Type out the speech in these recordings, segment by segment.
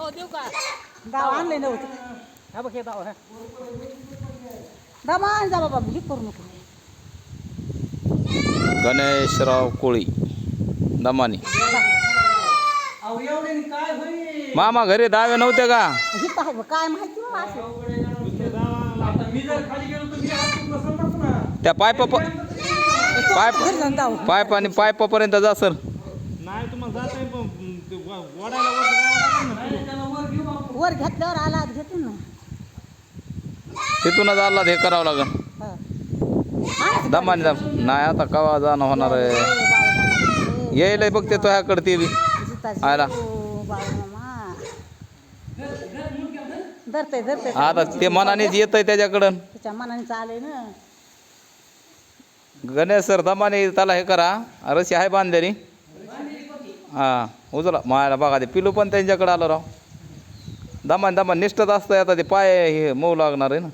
दाव आणलंय नव्हतं हा बघ हे दाव हा दमान जा बाबा हे करू नको. गणेशराव कोळी दमानी. मामा घरी दावे नव्हते का? हे काय माहिती बाबा असं त्या पायप घरी जाऊन दाव पाईप आणि पाईपापर्यंत जा सर. नाही तुम्हाला जाता येईल पण वडायला वर घेतल्यावर आला घेतो ना तिथूनच आला हे करावं लागेल. दमानी दम नाही आता कवा जाणं होणार आहे. येईल बघते तो ह्याकडे ते बी आला धरतय धरतय आता ते मनानेच येत आहे त्याच्याकडं. त्याच्या मनाने चालय ना. गणेश सर दमाने त्याला हे करा रशी आहे बांधलेली. हां उजला मायला बघा ते पिलू पण त्यांच्याकडे आलं राव. दमान निष्ठत असतं आता ते पाय हे मऊ लागणार आहे ना.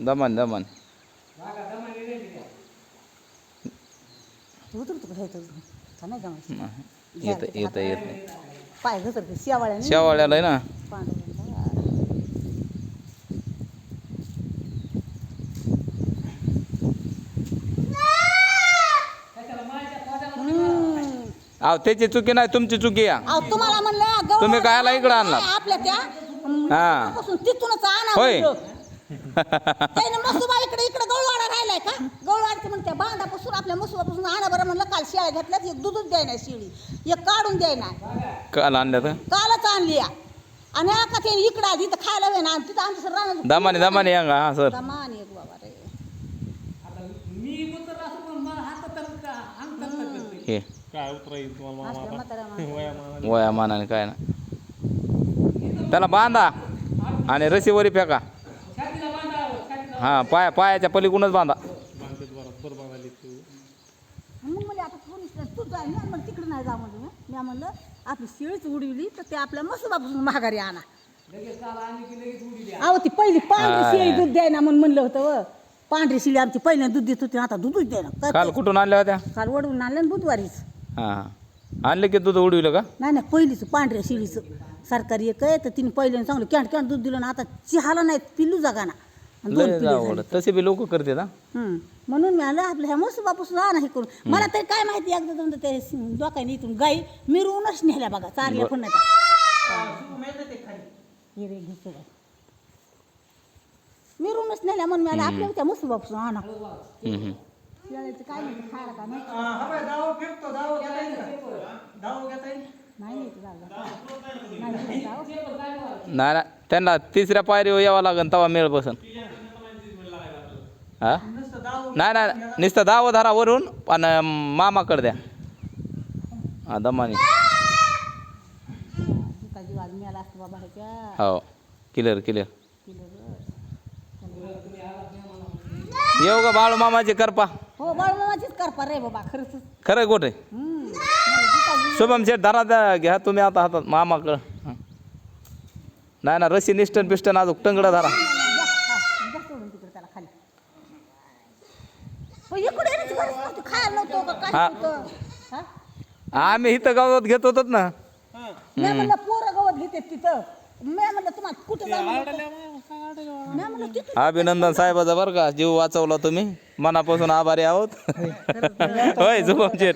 दमान येत पाय घसरते शेवाळ्याने शेवाळ्याला आहे ना. अहो त्याची चुकी नाही तुमची चुकी आहे. तुम्हाला म्हणलं तुम्ही कायला इकडं आणला आपल्या त्या हा तिथूनच आणा होय. त्याने मसुबा इकडे गवळवाडा राहिलाय का गवळवाडचं म्हणते बांधापासून आपल्या मसुबापासून आणा बरं म्हणलं. काल शेळ्या घेतल्यात एक दूधच द्याय शिळी एक काढून द्याय नाही काल आणल्या तर कालच आणली आणि का ते इकडं आधी इथं खायला वेळ ना तिथं आमचं सर राहणार दमाने यांगा हा सर. दमानी एक बाबा रे हे काय उतरायचं तुम्हाला वया मानाने काय ना त्याला बांधा आणि रशीवरी फेका. हां पायाच्या पलीकडूनच बांधा. मग मला आता पोलीस तू जाय ना मग तिकडे नाही जा म्हणलं मी म्हणलं आपली शिळीच उडविली तर ते आपल्या मसुबापासून माघारी आणा. अहो ती पहिली पांढरी शिळी दूध द्याय ना म्हणून म्हणलं होतं. पांढरी शिळी आमची पहिल्या दूध देत होती आता दूधच द्याय ना. काल कुठून आणल्या होत्या? काल वडवून आणलं ना बुधवारीच. हां आणले की दूध उडविलं का? नाही पहिलीच पांढऱ्या शिळीचं सरकारी एक आहे तर तिने पहिल्यानं चांगलं कॅन्ट दूध दिलं ना आता चहाला नाही पिल्लू जागा ना. तसे बी लोक करते ना. म्हणून मी आलं आपल्या ह्या मसुबापासून आणा हे करून. मला तरी काय माहिती एकदा जाऊन ते लोकांनी इथून गाई मिरवूनच नेल्या बघा चारल्या पण नाही मिरवूनच नेल्या म्हणून मी आलं आपल्या त्या मसुबापासून आणा. शेळ्याचं काय म्हणते खायला का नाही नाही त्यांना तिसऱ्या पायरीवर यावं लागेल तवा मेळ बसन. हा नाही नुसतं दाव धरा वरून आणि मामाकडे द्या. हा दमानी हो क्लिअर येऊ का बाळू मामाची करपा. हो बाळू मामाचीच करपा रे बाबा खरंच खरं कुठे शुभम शेठ धरा घ्या तुम्ही आता हातात मामाकडं. नाही ना रशी निष्ठन पिष्टन अजून टंगडं धरा. आम्ही इथं गावात घेत होतो ना. पोरं गवत घेते तिथं मी म्हणलं तुम्हाला कुठं अभिनंदन साहेबाचा बरं का जीव वाचवला तुम्ही मनापासून आभारी आहोत. होय शुभम शेठ.